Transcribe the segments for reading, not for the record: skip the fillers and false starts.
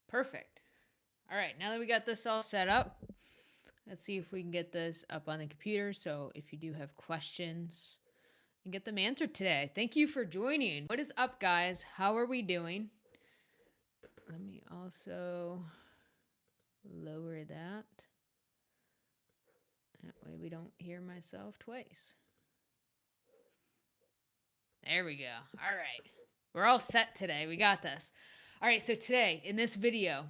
Perfect. All right, now that we got this all set up, let's see if we can get this up on the computer. So if you do have questions, and get them answered today. Thank you for joining. What is up, guys? How are we doing? Let me also lower that. That way we don't hear myself twice. There we go. All right. We're all set today. We got this. All right, so today in this video,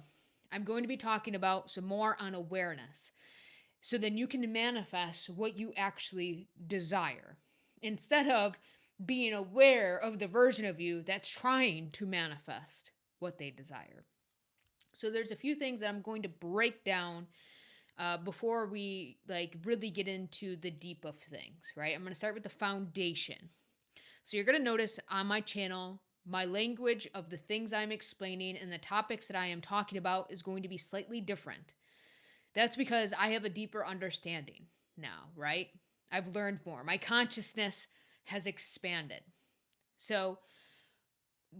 I'm going to be talking about some more on awareness. So then you can manifest what you actually desire instead of being aware of the version of you that's trying to manifest what they desire. So there's a few things that I'm going to break down before we really get into the deep of things, right? I'm going to start with the foundation. So you're going to notice on my channel, my language of the things I'm explaining and the topics that I am talking about is going to be slightly different. That's because I have a deeper understanding now, right? I've learned more. My consciousness has expanded. So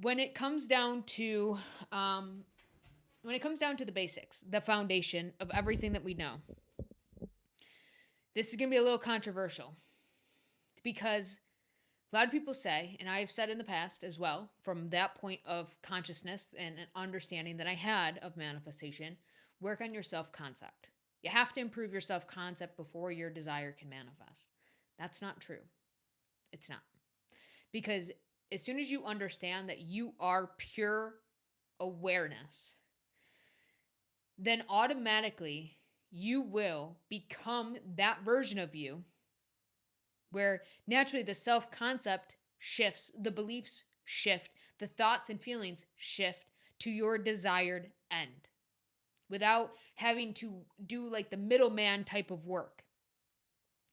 when it comes down to the basics, the foundation of everything that we know, this is going to be a little controversial because a lot of people say, and I've said in the past as well, from that point of consciousness and an understanding that I had of manifestation, work on your self-concept. You have to improve your self-concept before your desire can manifest. That's not true. It's not. Because as soon as you understand that you are pure awareness, then automatically you will become that version of you where naturally the self-concept shifts, the beliefs shift, the thoughts and feelings shift to your desired end without having to do like the middleman type of work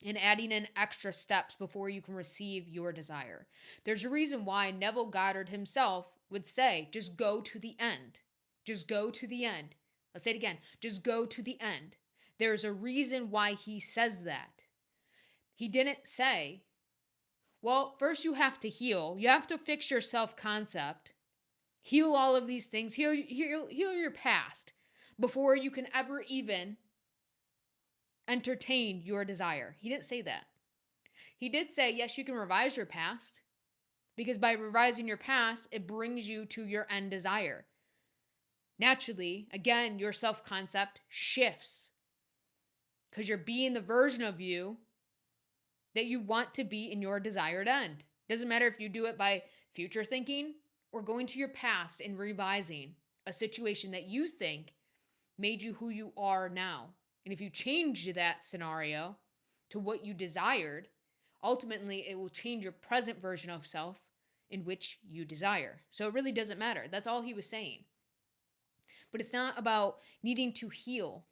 and adding in extra steps before you can receive your desire. There's a reason why Neville Goddard himself would say, just go to the end. Just go to the end. I'll say it again. Just go to the end. There's a reason why he says that. He didn't say, well, first you have to heal. You have to fix your self-concept. Heal all of these things. Heal your past before you can ever even entertain your desire. He didn't say that. He did say, yes, you can revise your past because by revising your past, it brings you to your end desire. Naturally, again, your self-concept shifts because you're being the version of you that you want to be in your desired end. Doesn't matter if you do it by future thinking or going to your past and revising a situation that you think made you who you are now. And if you change that scenario to what you desired, ultimately it will change your present version of self in which you desire. So it really doesn't matter. That's all he was saying. But it's not about needing to heal.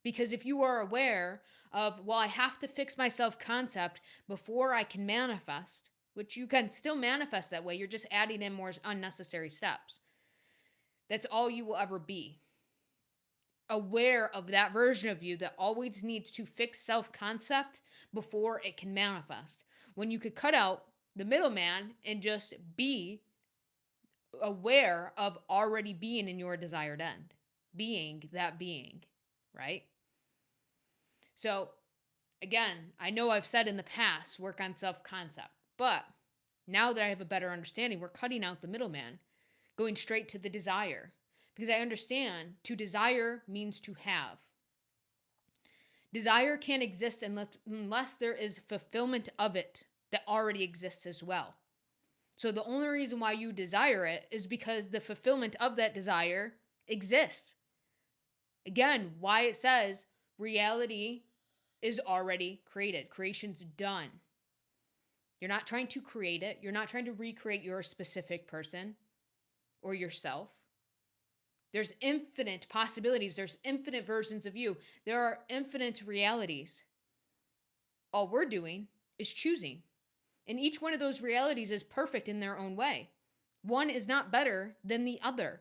Because if you are aware of, well, I have to fix my self-concept before I can manifest, which you can still manifest that way, you're just adding in more unnecessary steps. That's all you will ever be. Aware of that version of you that always needs to fix self-concept before it can manifest. When you could cut out the middleman and just be aware of already being in your desired end. Being that being, right? So, again, I know I've said in the past, work on self-concept. But now that I have a better understanding, we're cutting out the middleman, going straight to the desire. Because I understand to desire means to have. Desire can't exist unless there is fulfillment of it that already exists as well. So the only reason why you desire it is because the fulfillment of that desire exists. Again, why it says reality is already created. Creation's done. You're not trying to create it. You're not trying to recreate your specific person or yourself. There's infinite possibilities. There's infinite versions of you. There are infinite realities. All we're doing is choosing. And each one of those realities is perfect in their own way. One is not better than the other.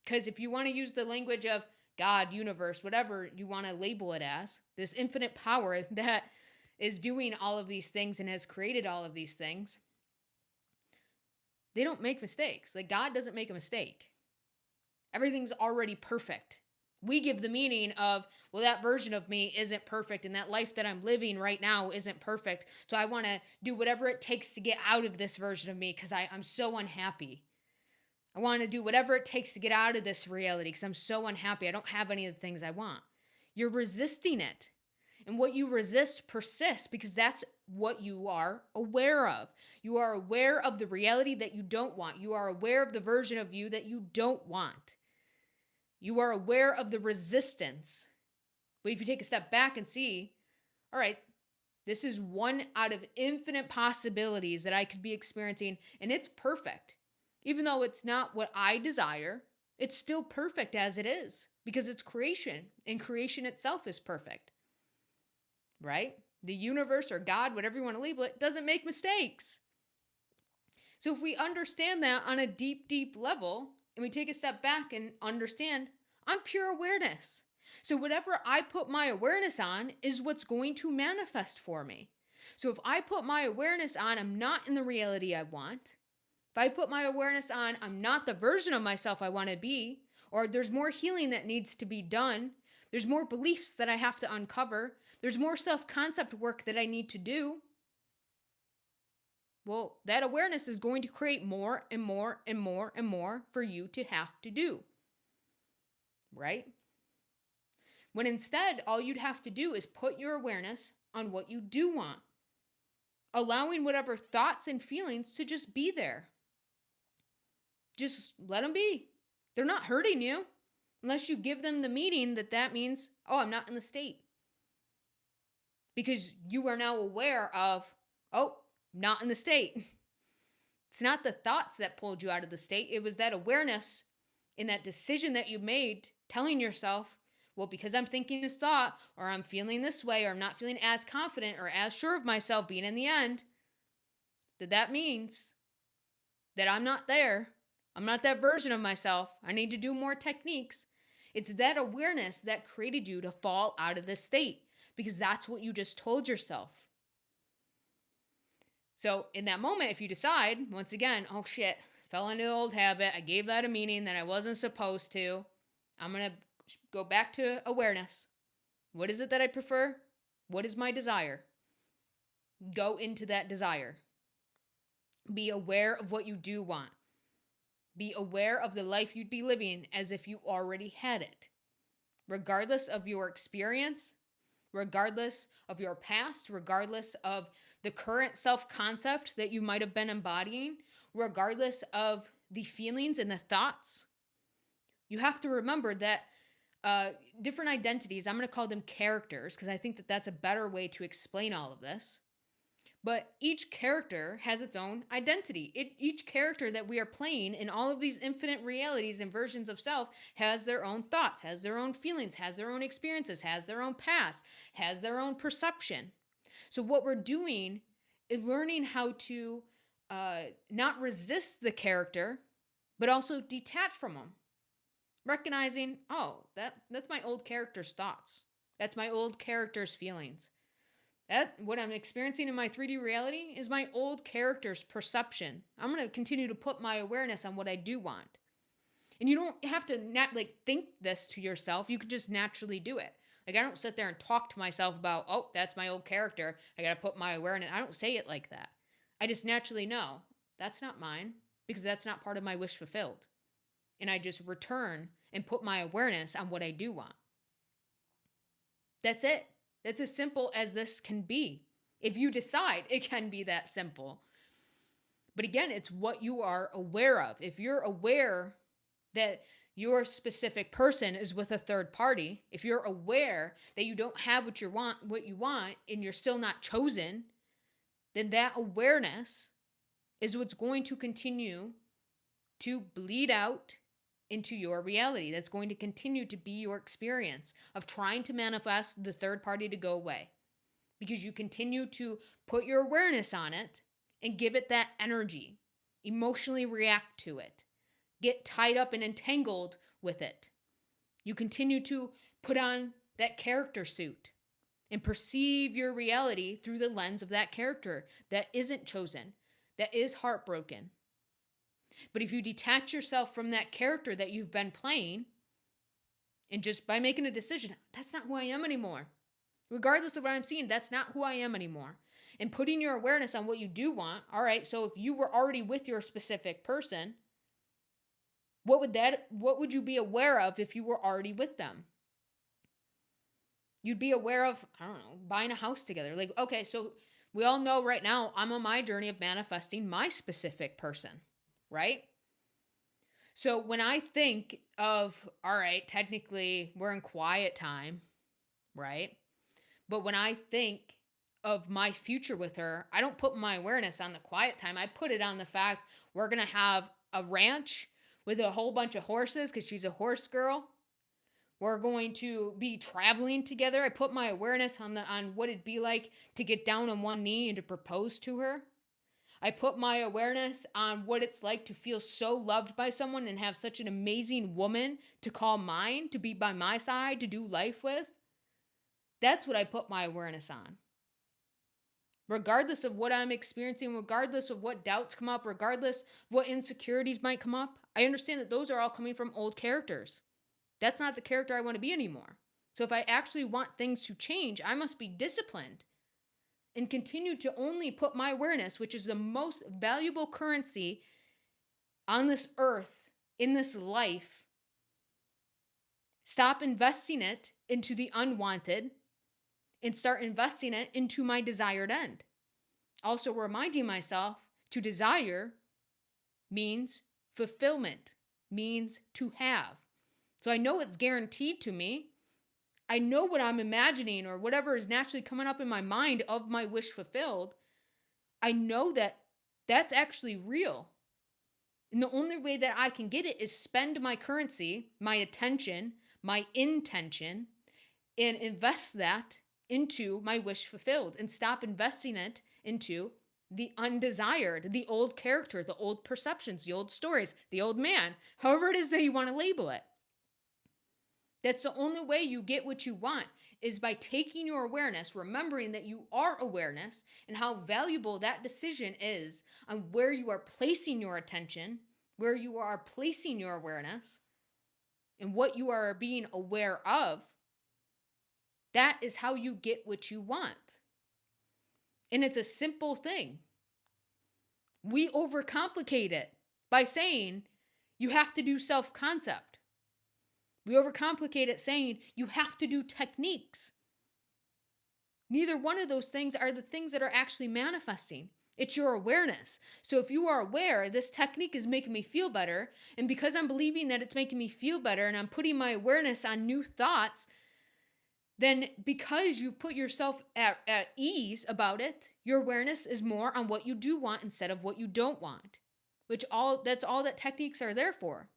Because if you want to use the language of God, universe, whatever you want to label it as, this infinite power that is doing all of these things and has created all of these things, they don't make mistakes. Like God doesn't make a mistake. Everything's already perfect. We give the meaning of, well, that version of me isn't perfect and that life that I'm living right now isn't perfect. So I want to do whatever it takes to get out of this version of me because I'm so unhappy. I want to do whatever it takes to get out of this reality because I'm so unhappy. I don't have any of the things I want. You're resisting it. And what you resist persists because that's what you are aware of. You are aware of the reality that you don't want. You are aware of the version of you that you don't want. You are aware of the resistance. But if you take a step back and see, all right, this is one out of infinite possibilities that I could be experiencing, and it's perfect. Even though it's not what I desire, it's still perfect as it is because it's creation, and creation itself is perfect. Right? The universe or God, whatever you want to label it, doesn't make mistakes. So if we understand that on a deep, deep level, and we take a step back and understand, I'm pure awareness. So whatever I put my awareness on is what's going to manifest for me. So if I put my awareness on, I'm not in the reality I want. If I put my awareness on, I'm not the version of myself I want to be, or there's more healing that needs to be done, there's more beliefs that I have to uncover, there's more self-concept work that I need to do, well, that awareness is going to create more and more and more and more for you to have to do. Right? When instead, all you'd have to do is put your awareness on what you do want, allowing whatever thoughts and feelings to just be there. Just let them be. They're not hurting you unless you give them the meaning that means, oh, I'm not in the state. Because you are now aware of, oh, not in the state. It's not the thoughts that pulled you out of the state. It was that awareness in that decision that you made, telling yourself, well, because I'm thinking this thought, or I'm feeling this way, or I'm not feeling as confident or as sure of myself being in the end, that means that I'm not there. I'm not that version of myself. I need to do more techniques. It's that awareness that created you to fall out of this state because that's what you just told yourself. So in that moment, if you decide, once again, oh shit, fell into the old habit, I gave that a meaning that I wasn't supposed to, I'm going to go back to awareness. What is it that I prefer? What is my desire? Go into that desire. Be aware of what you do want. Be aware of the life you'd be living as if you already had it. Regardless of your experience, regardless of your past, regardless of the current self-concept that you might have been embodying, regardless of the feelings and the thoughts, you have to remember that different identities, I'm going to call them characters because I think that that's a better way to explain all of this. But each character has its own identity. Each character that we are playing in all of these infinite realities and versions of self has their own thoughts, has their own feelings, has their own experiences, has their own past, has their own perception. So what we're doing is learning how to not resist the character, but also detach from them. Recognizing, oh, that's my old character's thoughts. That's my old character's feelings. That what I'm experiencing in my 3D reality is my old character's perception. I'm going to continue to put my awareness on what I do want. And you don't have to think this to yourself. You can just naturally do it. Like I don't sit there and talk to myself about, oh, that's my old character. I got to put my awareness. I don't say it like that. I just naturally know that's not mine because that's not part of my wish fulfilled. And I just return and put my awareness on what I do want. That's it. That's as simple as this can be. If you decide it can be that simple. But again, it's what you are aware of. If you're aware that your specific person is with a third party, if you're aware that you don't have what you want, and you're still not chosen, then that awareness is what's going to continue to bleed out into your reality. That's going to continue to be your experience of trying to manifest the third party to go away because you continue to put your awareness on it and give it that energy, emotionally react to it, get tied up and entangled with it. You continue to put on that character suit and perceive your reality through the lens of that character that isn't chosen, that is heartbroken. But if you detach yourself from that character that you've been playing, and just by making a decision, that's not who I am anymore. Regardless of what I'm seeing, that's not who I am anymore. And putting your awareness on what you do want. All right, so if you were already with your specific person, what would you be aware of if you were already with them? You'd be aware of, I don't know, buying a house together. Like, okay, so we all know right now I'm on my journey of manifesting my specific person, right? So when I think of, all right, technically we're in quiet time, right? But when I think of my future with her, I don't put my awareness on the quiet time. I put it on the fact we're going to have a ranch with a whole bunch of horses because she's a horse girl. We're going to be traveling together. I put my awareness on what it'd be like to get down on one knee and to propose to her. I put my awareness on what it's like to feel so loved by someone and have such an amazing woman to call mine, to be by my side, to do life with. That's what I put my awareness on. Regardless of what I'm experiencing, regardless of what doubts come up, regardless of what insecurities might come up, I understand that those are all coming from old characters. That's not the character I want to be anymore. So if I actually want things to change, I must be disciplined and continue to only put my awareness, which is the most valuable currency on this earth, in this life, stop investing it into the unwanted and start investing it into my desired end. Also reminding myself to desire means fulfillment, means to have. So I know it's guaranteed to me. I know what I'm imagining or whatever is naturally coming up in my mind of my wish fulfilled. I know that that's actually real. And the only way that I can get it is spend my currency, my attention, my intention, and invest that into my wish fulfilled and stop investing it into the undesired, the old character, the old perceptions, the old stories, the old man, however it is that you want to label it. That's the only way you get what you want is by taking your awareness, remembering that you are awareness and how valuable that decision is on where you are placing your attention, where you are placing your awareness, and what you are being aware of. That is how you get what you want. And it's a simple thing. We overcomplicate it by saying you have to do self-concept. We overcomplicate it saying you have to do techniques. Neither one of those things are the things that are actually manifesting. It's your awareness. So if you are aware, this technique is making me feel better, and because I'm believing that it's making me feel better and I'm putting my awareness on new thoughts, then because you put yourself at ease about it, your awareness is more on what you do want instead of what you don't want. That's all that techniques are there for.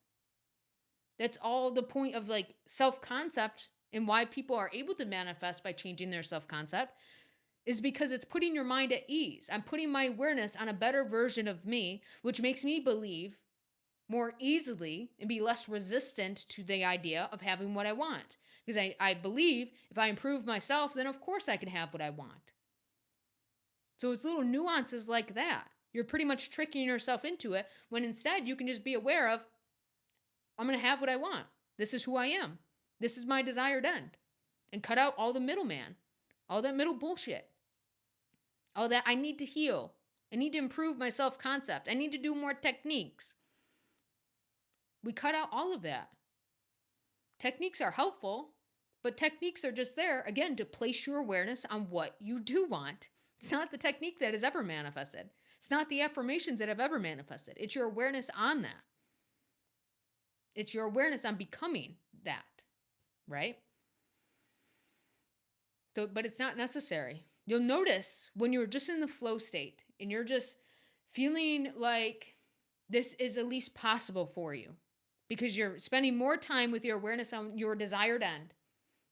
That's all the point of like self-concept and why people are able to manifest by changing their self-concept is because it's putting your mind at ease. I'm putting my awareness on a better version of me, which makes me believe more easily and be less resistant to the idea of having what I want. Because I believe if I improve myself, then of course I can have what I want. So it's little nuances like that. You're pretty much tricking yourself into it when instead you can just be aware of, I'm going to have what I want. This is who I am. This is my desired end. And cut out all the middleman, all that middle bullshit, all that I need to heal. I need to improve my self-concept. I need to do more techniques. We cut out all of that. Techniques are helpful, but techniques are just there, again, to place your awareness on what you do want. It's not the technique that has ever manifested. It's not the affirmations that have ever manifested. It's your awareness on that. It's your awareness on becoming that, right? So, but it's not necessary. You'll notice when you're just in the flow state and you're just feeling like this is at least possible for you because you're spending more time with your awareness on your desired end,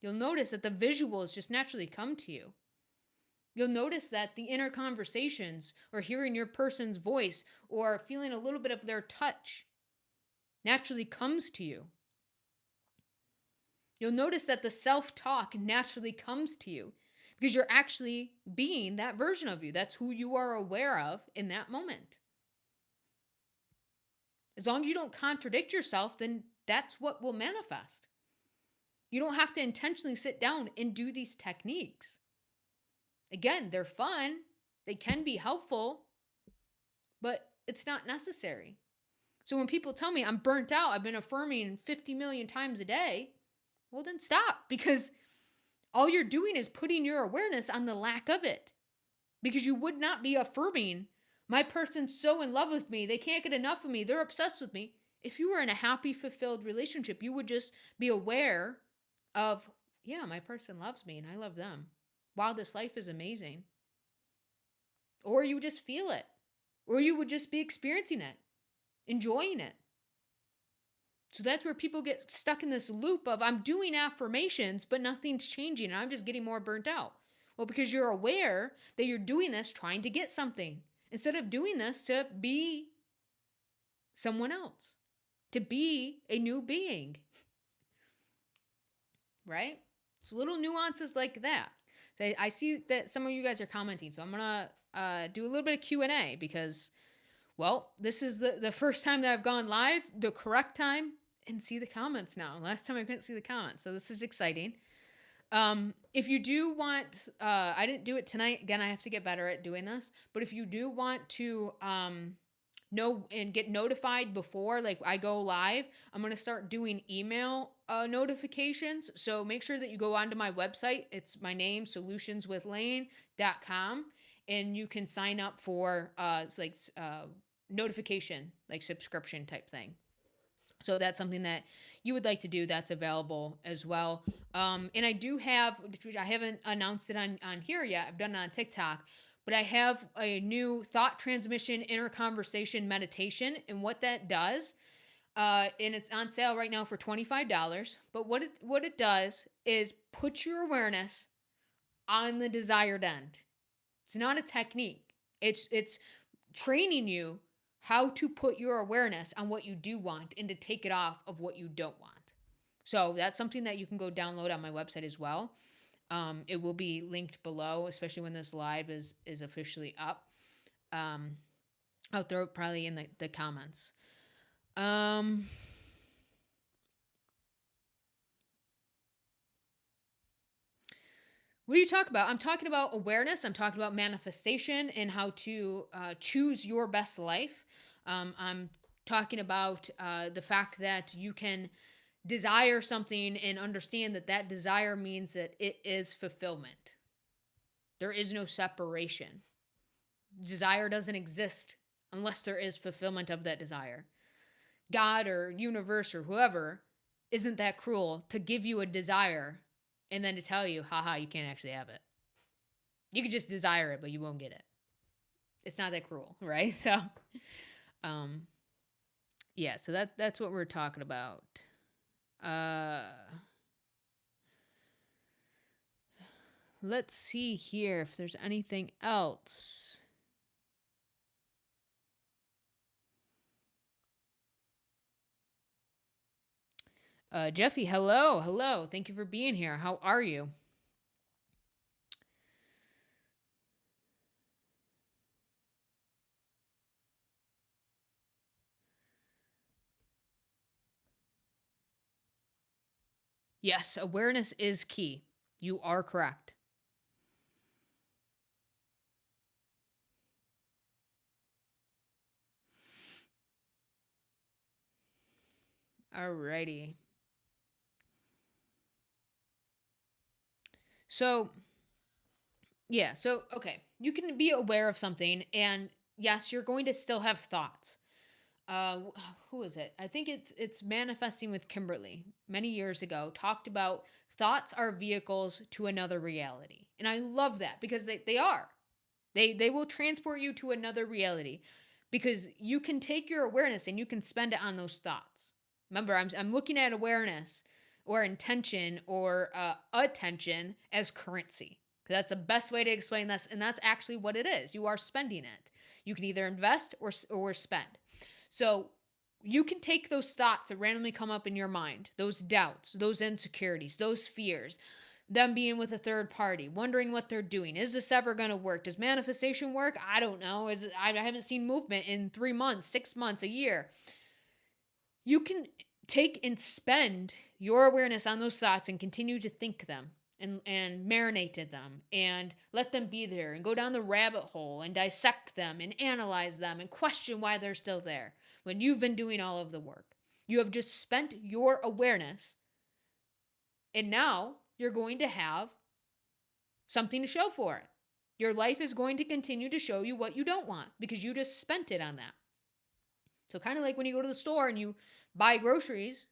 you'll notice that the visuals just naturally come to you. You'll notice that the inner conversations or hearing your person's voice or feeling a little bit of their touch naturally comes to you. You'll notice that the self-talk naturally comes to you because you're actually being that version of you. That's who you are aware of in that moment. As long as you don't contradict yourself, then that's what will manifest. You don't have to intentionally sit down and do these techniques. Again, they're fun, they can be helpful, but it's not necessary. So when people tell me I'm burnt out, I've been affirming 50 million times a day, well, then stop, because all you're doing is putting your awareness on the lack of it. Because you would not be affirming, my person's so in love with me, they can't get enough of me, they're obsessed with me. If you were in a happy, fulfilled relationship, you would just be aware of, yeah, my person loves me and I love them. Wow, this life is amazing. Or you would just feel it. Or you would just be experiencing it, enjoying it. So that's where people get stuck in this loop of, I'm doing affirmations, but nothing's changing and I'm just getting more burnt out. Well, because you're aware that you're doing this trying to get something instead of doing this to be someone else, to be a new being. Right? So little nuances like that. So I see that some of you guys are commenting, so I'm going to do a little bit of Q&A because, well, this is the first time that I've gone live, the correct time, and see the comments now. Last time I couldn't see the comments, so this is exciting. If you do want, I didn't do it tonight. Again, I have to get better at doing this. But if you do want to know and get notified before like I go live, I'm going to start doing email notifications. So make sure that you go onto my website. It's my name, solutionswithlane.com. And you can sign up for notification, like subscription type thing. So that's something that you would like to do, that's available as well. And I do have, which I haven't announced it on here yet, I've done it on TikTok, but I have a new thought transmission inner conversation meditation. And what that does, and it's on sale right now for $25. But what it does is put your awareness on the desired end. It's not a technique. It's training you how to put your awareness on what you do want and to take it off of what you don't want. So that's something that you can go download on my website as well. It will be linked below, especially when this live is officially up. I'll throw it probably in the comments. What do you talk about? I'm talking about awareness. I'm talking about manifestation and how to choose your best life. I'm talking about the fact that you can desire something and understand that that desire means that it is fulfillment. There is no separation. Desire doesn't exist unless there is fulfillment of that desire. God or universe or whoever isn't that cruel to give you a desire and then to tell you, haha, you can't actually have it. You could just desire it, but you won't get it. It's not that cruel, right? So, yeah, so that's what we're talking about. Let's see here if there's anything else. Jeffy, hello. Thank you for being here. How are you? Yes, awareness is key. You are correct. Alrighty. So, yeah, okay. You can be aware of something, and yes, you're going to still have thoughts. Who is it? I think it's Manifesting with Kimberly many years ago talked about thoughts are vehicles to another reality. And I love that because they are. They will transport you to another reality because you can take your awareness and you can spend it on those thoughts. Remember, I'm looking at awareness or intention or attention as currency. That's the best way to explain this, and that's actually what it is. You are spending it. You can either invest or spend. So you can take those thoughts that randomly come up in your mind, those doubts, those insecurities, those fears, them being with a third party, wondering what they're doing. Is this ever going to work? Does manifestation work? I don't know. I haven't seen movement in 3 months, 6 months, a year. You can take and spend your awareness on those thoughts and continue to think them and marinate in them and let them be there and go down the rabbit hole and dissect them and analyze them and question why they're still there when you've been doing all of the work. You have just spent your awareness, and now you're going to have something to show for it. Your life is going to continue to show you what you don't want because you just spent it on that. So kind of like when you go to the store and you buy groceries,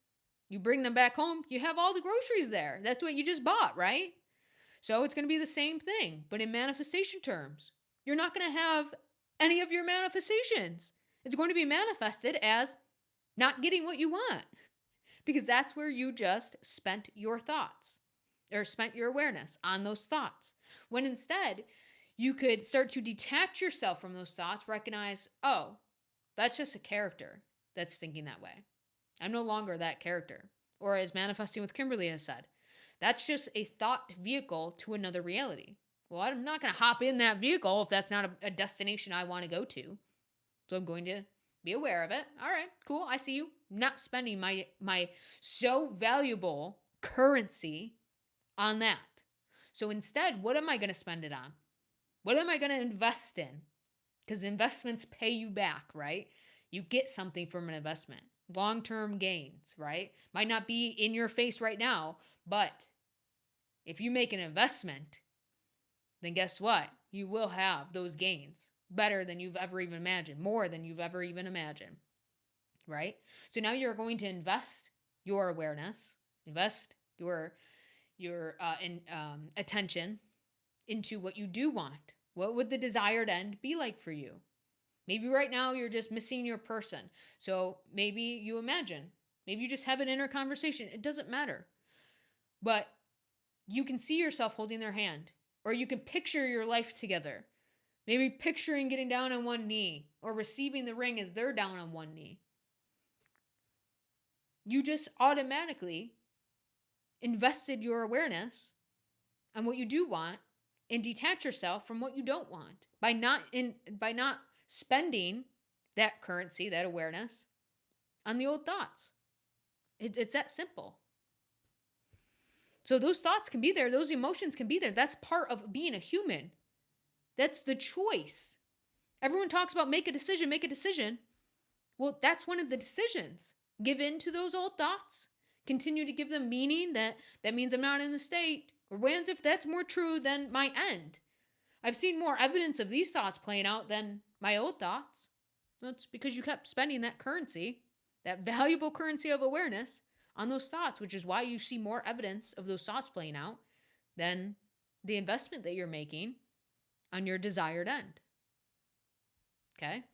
you bring them back home, you have all the groceries there. That's what you just bought, right? So it's going to be the same thing, but in manifestation terms. You're not going to have any of your manifestations. It's going to be manifested as not getting what you want because that's where you just spent your thoughts or spent your awareness on those thoughts. When instead, you could start to detach yourself from those thoughts, recognize, oh, that's just a character that's thinking that way. I'm no longer that character. Or as Manifesting with Kimberly has said, that's just a thought vehicle to another reality. Well, I'm not going to hop in that vehicle if that's not a destination I want to go to. So I'm going to be aware of it. All right, cool. I see you. I'm not spending my so valuable currency on that. So instead, what am I going to spend it on? What am I going to invest in? Because investments pay you back, right? You get something from an investment. Long-term gains, right? Might not be in your face right now, but if you make an investment, then guess what? You will have those gains better than you've ever even imagined, more than you've ever even imagined, right? So now you're going to invest your awareness, invest your attention into what you do want. What would the desired end be like for you? Maybe right now you're just missing your person. So maybe you imagine, maybe you just have an inner conversation. It doesn't matter. But you can see yourself holding their hand, or you can picture your life together. Maybe picturing getting down on one knee or receiving the ring as they're down on one knee. You just automatically invested your awareness on what you do want and detach yourself from what you don't want by not spending that currency, that awareness, on the old thoughts. It's that simple. So those thoughts can be there. Those emotions can be there. That's part of being a human. That's the choice. Everyone talks about make a decision, make a decision. Well, that's one of the decisions. Give in to those old thoughts. Continue to give them meaning that means I'm not in the state. Or when's if that's more true than my end. I've seen more evidence of these thoughts playing out than my old thoughts. That's because you kept spending that currency, that valuable currency of awareness, on those thoughts, which is why you see more evidence of those thoughts playing out than the investment that you're making on your desired end. Okay?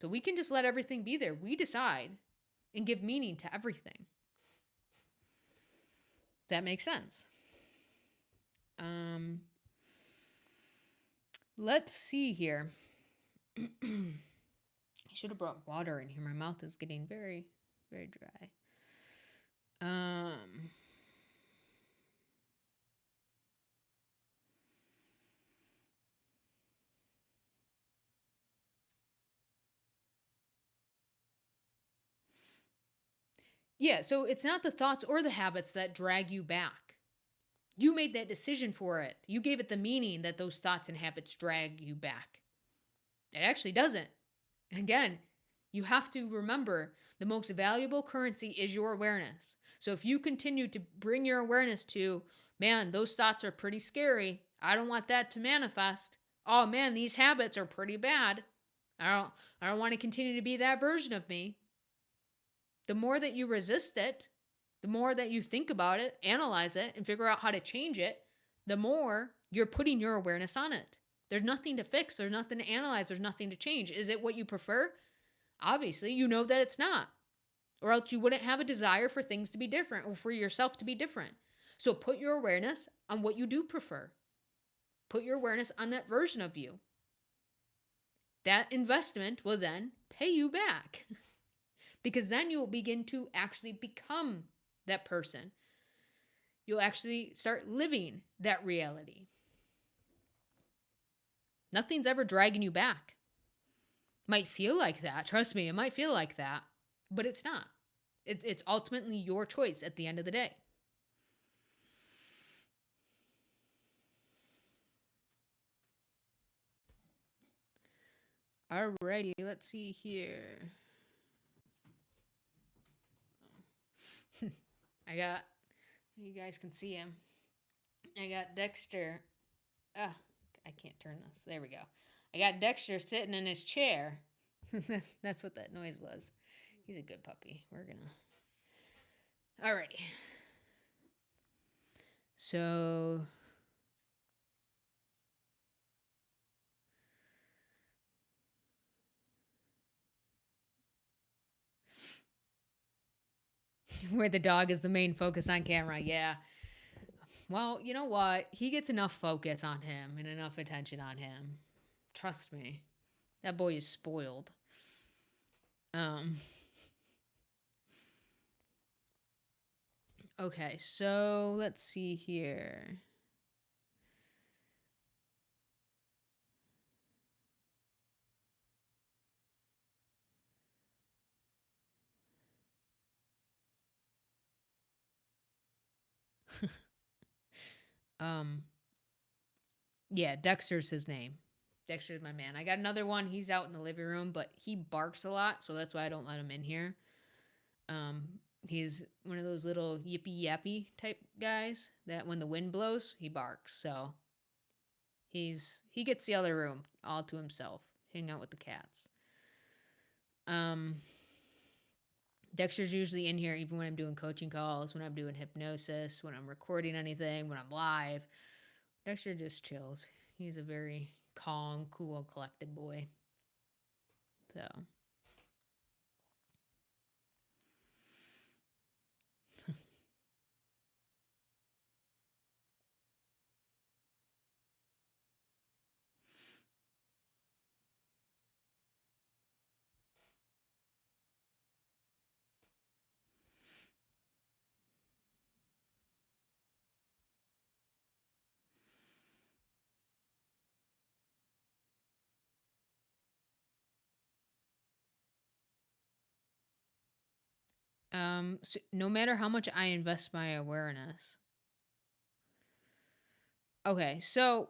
So we can just let everything be there. We decide and give meaning to everything. That makes sense. Let's see here. I should have brought water in here. My mouth is getting very, very dry. Yeah, so it's not the thoughts or the habits that drag you back. You made that decision for it. You gave it the meaning that those thoughts and habits drag you back. It actually doesn't. Again, you have to remember the most valuable currency is your awareness. So if you continue to bring your awareness to, man, those thoughts are pretty scary. I don't want that to manifest. Oh man, these habits are pretty bad. I don't want to continue to be that version of me. The more that you resist it, the more that you think about it, analyze it, and figure out how to change it, the more you're putting your awareness on it. There's nothing to fix. There's nothing to analyze. There's nothing to change. Is it what you prefer? Obviously, you know that it's not. Or else you wouldn't have a desire for things to be different or for yourself to be different. So put your awareness on what you do prefer. Put your awareness on that version of you. That investment will then pay you back. Because then you'll begin to actually become that person. You'll actually start living that reality. Nothing's ever dragging you back. Might feel like that. Trust me, it might feel like that, but it's not. It's ultimately your choice at the end of the day. Alrighty, let's see here. I got, you guys can see him. I got Dexter. Ah, I can't turn this. There we go. I got Dexter sitting in his chair. That's what that noise was. He's a good puppy. We're gonna. Alrighty. So. Where the dog is the main focus on camera. Yeah. Well, you know what? He gets enough focus on him and enough attention on him. Trust me. That boy is spoiled. Okay, so let's see here. um yeah, Dexter's his name. Dexter's my man. I got another one. He's out in the living room, but he barks a lot, so that's why I don't let him in here. Um, he's one of those little yippy yappy type guys that when the wind blows, he barks. So he gets the other room all to himself, hang out with the cats. Um, Dexter's usually in here even when I'm doing coaching calls, when I'm doing hypnosis, when I'm recording anything, when I'm live. Dexter just chills. He's a very calm, cool, collected boy. So. So no matter how much I invest my awareness. Okay, so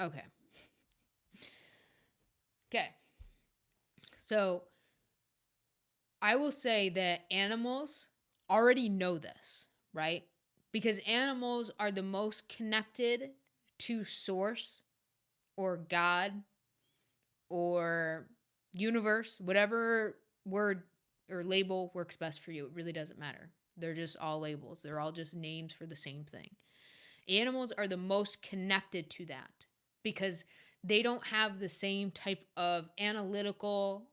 okay. Okay. So I will say that animals already know this, right? Because animals are the most connected to source or God or universe, whatever word or label works best for you. It really doesn't matter. They're just all labels, they're all just names for the same thing. Animals are the most connected to that because they don't have the same type of analytical,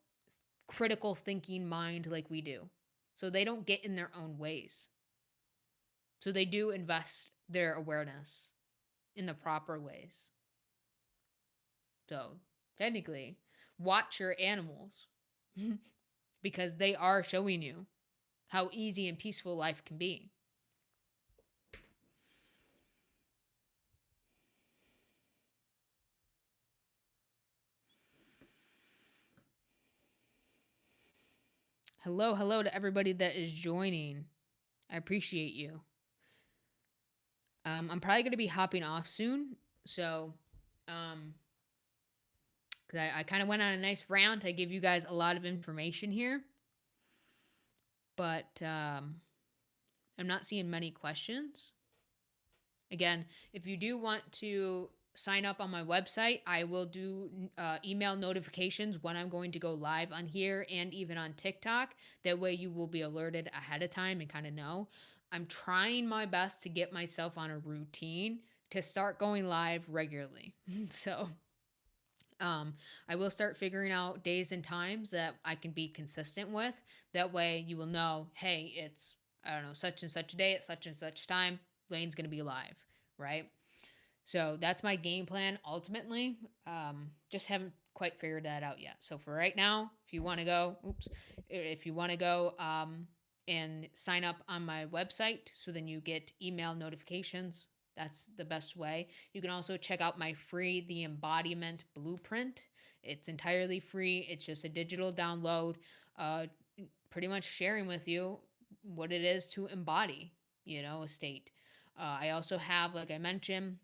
critical thinking mind like we do. So they don't get in their own ways. So they do invest their awareness in the proper ways. So technically, watch your animals because they are showing you how easy and peaceful life can be. Hello to everybody that is joining. I appreciate you. I'm probably going to be hopping off soon. So, because I kind of went on a nice rant. I give you guys a lot of information here. But I'm not seeing many questions. Again, if you do want to sign up on my website, I will do email notifications when I'm going to go live on here and even on TikTok. That way you will be alerted ahead of time and kind of know. I'm trying my best to get myself on a routine to start going live regularly. So I will start figuring out days and times that I can be consistent with. That way you will know, hey, it's, I don't know, such and such day at such and such time. Lane's going to be live, right? So that's my game plan ultimately. Just haven't quite figured that out yet. So for right now, if you want to go, if you want to go and sign up on my website so then you get email notifications. That's the best way. You can also check out my free The Embodiment Blueprint. It's entirely free. It's just a digital download, uh, pretty much sharing with you what it is to embody, a state. I also have, like I mentioned,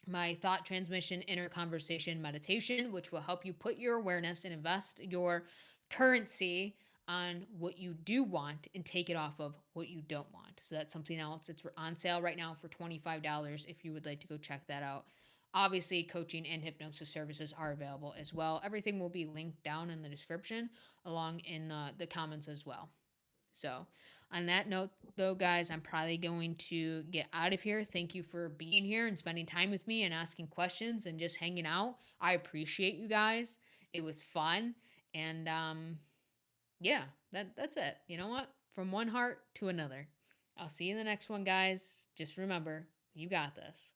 my thought transmission inner conversation meditation, which will help you put your awareness and invest your currency on what you do want and take it off of what you don't want. So that's something else. It's on sale right now for $25 if you would like to go check that out. Obviously, coaching and hypnosis services are available as well. Everything will be linked down in the description, along in the comments as well. So, on that note, though, guys, I'm probably going to get out of here. Thank you for being here and spending time with me and asking questions and just hanging out. I appreciate you guys. It was fun. And yeah, that's it. You know what? From one heart to another. I'll see you in the next one, guys. Just remember, you got this.